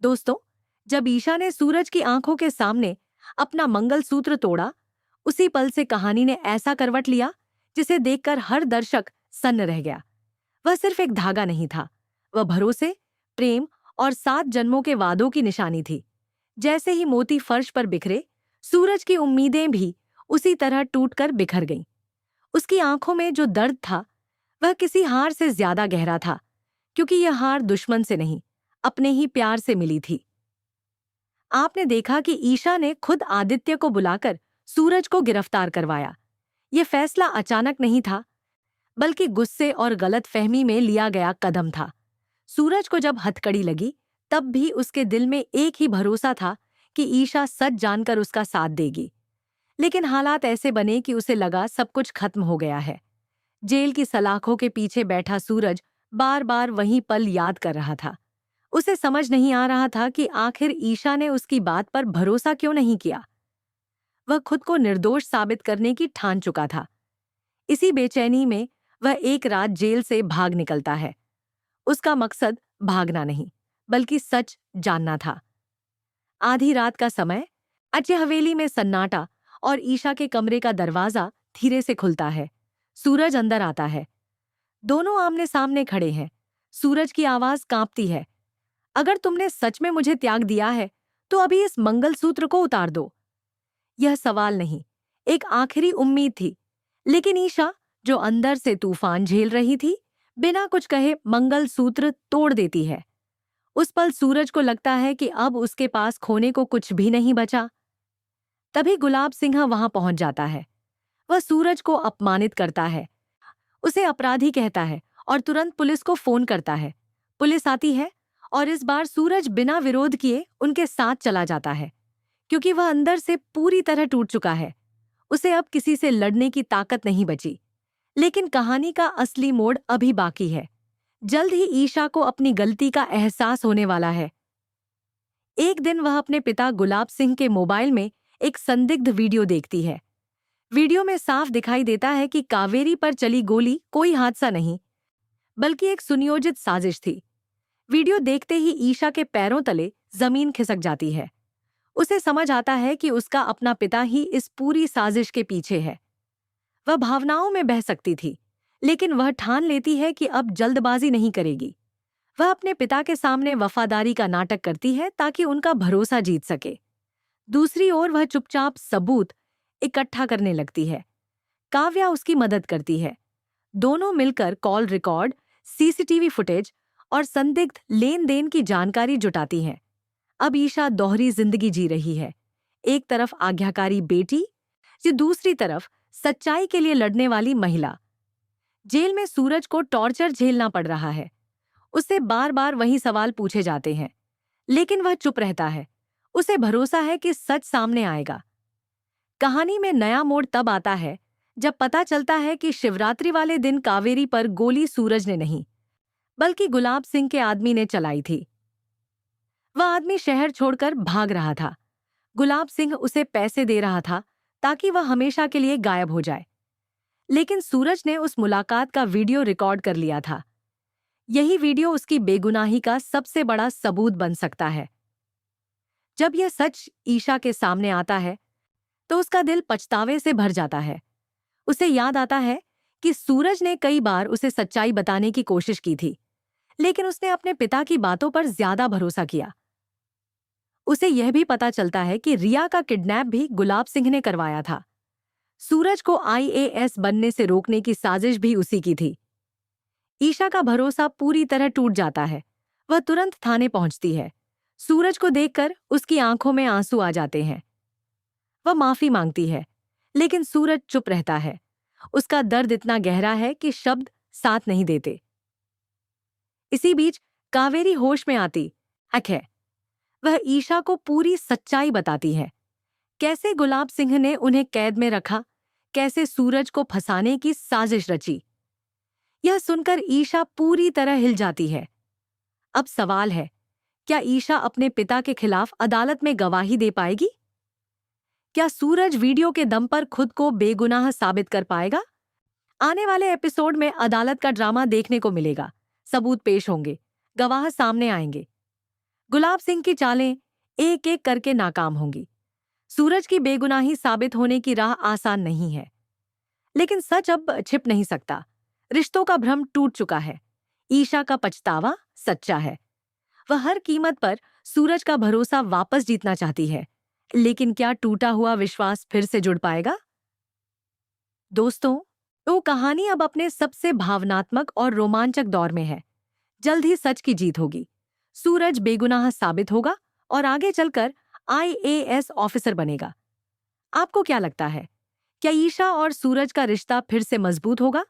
दोस्तों, जब ईशा ने सूरज की आंखों के सामने अपना मंगलसूत्र तोड़ा, उसी पल से कहानी ने ऐसा करवट लिया जिसे देखकर हर दर्शक सन्न रह गया। वह सिर्फ एक धागा नहीं था, वह भरोसे, प्रेम और 7 जन्मों के वादों की निशानी थी। जैसे ही मोती फर्श पर बिखरे, सूरज की उम्मीदें भी उसी तरह टूटकर बिखर गईं। उसकी आंखों में जो दर्द था, वह किसी हार से ज्यादा गहरा था, क्योंकि यह हार दुश्मन से नहीं, अपने ही प्यार से मिली थी। आपने देखा कि ईशा ने खुद आदित्य को बुलाकर सूरज को गिरफ्तार करवाया। यह फैसला अचानक नहीं था, बल्कि गुस्से और गलतफहमी में लिया गया कदम था। सूरज को जब हथकड़ी लगी, तब भी उसके दिल में एक ही भरोसा था कि ईशा सच जानकर उसका साथ देगी। लेकिन हालात ऐसे बने कि उसे लगा सब कुछ खत्म हो गया है। जेल की सलाखों के पीछे बैठा सूरज बार बार वही पल याद कर रहा था। उसे समझ नहीं आ रहा था कि आखिर ईशा ने उसकी बात पर भरोसा क्यों नहीं किया। वह खुद को निर्दोष साबित करने की ठान चुका था। इसी बेचैनी में वह एक रात जेल से भाग निकलता है। उसका मकसद भागना नहीं, बल्कि सच जानना था। आधी रात का समय, अजय हवेली में सन्नाटा और ईशा के कमरे का दरवाजा धीरे से खुलता है। सूरज अंदर आता है। दोनों आमने सामने खड़े हैं। सूरज की आवाज कांपती है, अगर तुमने सच में मुझे त्याग दिया है, तो अभी इस मंगलसूत्र को उतार दो। यह सवाल नहीं, एक आखिरी उम्मीद थी। लेकिन ईशा, जो अंदर से तूफान झेल रही थी, बिना कुछ कहे मंगलसूत्र तोड़ देती है। उस पल सूरज को लगता है कि अब उसके पास खोने को कुछ भी नहीं बचा। तभी गुलाब सिंह वहां पहुंच जाता है। वह सूरज को अपमानित करता है, उसे अपराधी कहता है और तुरंत पुलिस को फोन करता है। पुलिस आती है और इस बार सूरज बिना विरोध किए उनके साथ चला जाता है, क्योंकि वह अंदर से पूरी तरह टूट चुका है। उसे अब किसी से लड़ने की ताकत नहीं बची। लेकिन कहानी का असली मोड़ अभी बाकी है। जल्द ही ईशा को अपनी गलती का एहसास होने वाला है। एक दिन वह अपने पिता गुलाब सिंह के मोबाइल में एक संदिग्ध वीडियो देखती है। वीडियो में साफ दिखाई देता है कि कावेरी पर चली गोली कोई हादसा नहीं, बल्कि एक सुनियोजित साजिश थी। वीडियो देखते ही ईशा के पैरों तले जमीन खिसक जाती है। उसे समझ आता है कि उसका अपना पिता ही इस पूरी साजिश के पीछे है। वह भावनाओं में बह सकती थी, लेकिन वह ठान लेती है कि अब जल्दबाजी नहीं करेगी। वह अपने पिता के सामने वफादारी का नाटक करती है ताकि उनका भरोसा जीत सके। दूसरी ओर वह चुपचाप सबूत इकट्ठा करने लगती है। काव्या उसकी मदद करती है। दोनों मिलकर कॉल रिकॉर्ड, सीसीटीवी फुटेज और संदिग्ध लेन देन की जानकारी जुटाती हैं। अब ईशा दोहरी जिंदगी जी रही है। एक तरफ आज्ञाकारी बेटी, जो दूसरी तरफ सच्चाई के लिए लड़ने वाली महिला। जेल में सूरज को टॉर्चर झेलना पड़ रहा है। उससे बार बार वही सवाल पूछे जाते हैं, लेकिन वह चुप रहता है। उसे भरोसा है कि सच सामने आएगा। कहानी में नया मोड़ तब आता है जब पता चलता है कि शिवरात्रि वाले दिन कावेरी पर गोली सूरज ने नहीं, बल्कि गुलाब सिंह के आदमी ने चलाई थी। वह आदमी शहर छोड़कर भाग रहा था। गुलाब सिंह उसे पैसे दे रहा था ताकि वह हमेशा के लिए गायब हो जाए। लेकिन सूरज ने उस मुलाकात का वीडियो रिकॉर्ड कर लिया था। यही वीडियो उसकी बेगुनाही का सबसे बड़ा सबूत बन सकता है। जब यह सच ईशा के सामने आता है, तो उसका दिल पछतावे से भर जाता है। उसे याद आता है कि सूरज ने कई बार उसे सच्चाई बताने की कोशिश की थी, लेकिन उसने अपने पिता की बातों पर ज्यादा भरोसा किया। उसे यह भी पता चलता है कि रिया का किडनैप भी गुलाब सिंह ने करवाया था। सूरज को आईएएस बनने से रोकने की साजिश भी उसी की थी। ईशा का भरोसा पूरी तरह टूट जाता है। वह तुरंत थाने पहुंचती है। सूरज को देखकर उसकी आंखों में आंसू आ जाते हैं। वह माफी मांगती है, लेकिन सूरज चुप रहता है। उसका दर्द इतना गहरा है कि शब्द साथ नहीं देते। इसी बीच कावेरी होश में आती है। वह ईशा को पूरी सच्चाई बताती है। कैसे गुलाब सिंह ने उन्हें कैद में रखा, कैसे सूरज को फंसाने की साजिश रची। यह सुनकर ईशा पूरी तरह हिल जाती है। अब सवाल है, क्या ईशा अपने पिता के खिलाफ अदालत में गवाही दे पाएगी? क्या सूरज वीडियो के दम पर खुद को बेगुनाह साबित कर पाएगा? आने वाले एपिसोड में अदालत का ड्रामा देखने को मिलेगा। सबूत पेश होंगे, गवाह सामने आएंगे। गुलाब सिंह की चालें एक एक करके नाकाम होंगी। सूरज की बेगुनाही साबित होने की राह आसान नहीं है। लेकिन सच अब छिप नहीं सकता। रिश्तों का भ्रम टूट चुका है। ईशा का पछतावा सच्चा है। वह हर कीमत पर सूरज का भरोसा वापस जीतना चाहती है। लेकिन क्या टूटा हुआ विश्वास फिर से जुड़ पाएगा? दोस्तों, तो कहानी अब अपने सबसे भावनात्मक और रोमांचक दौर में है। जल्द ही सच की जीत होगी। सूरज बेगुनाह साबित होगा और आगे चलकर आईएएस ऑफिसर बनेगा। आपको क्या लगता है? क्या ईशा और सूरज का रिश्ता फिर से मजबूत होगा?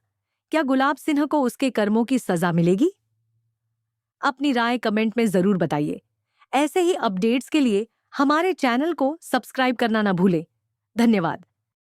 क्या गुलाब सिंह को उसके कर्मों की सजा मिलेगी? अपनी राय कमेंट में जरूर बताइए। ऐसे ही अपडेट्स के लिए हमारे चैनल को सब्सक्राइब करना ना भूलें। धन्यवाद।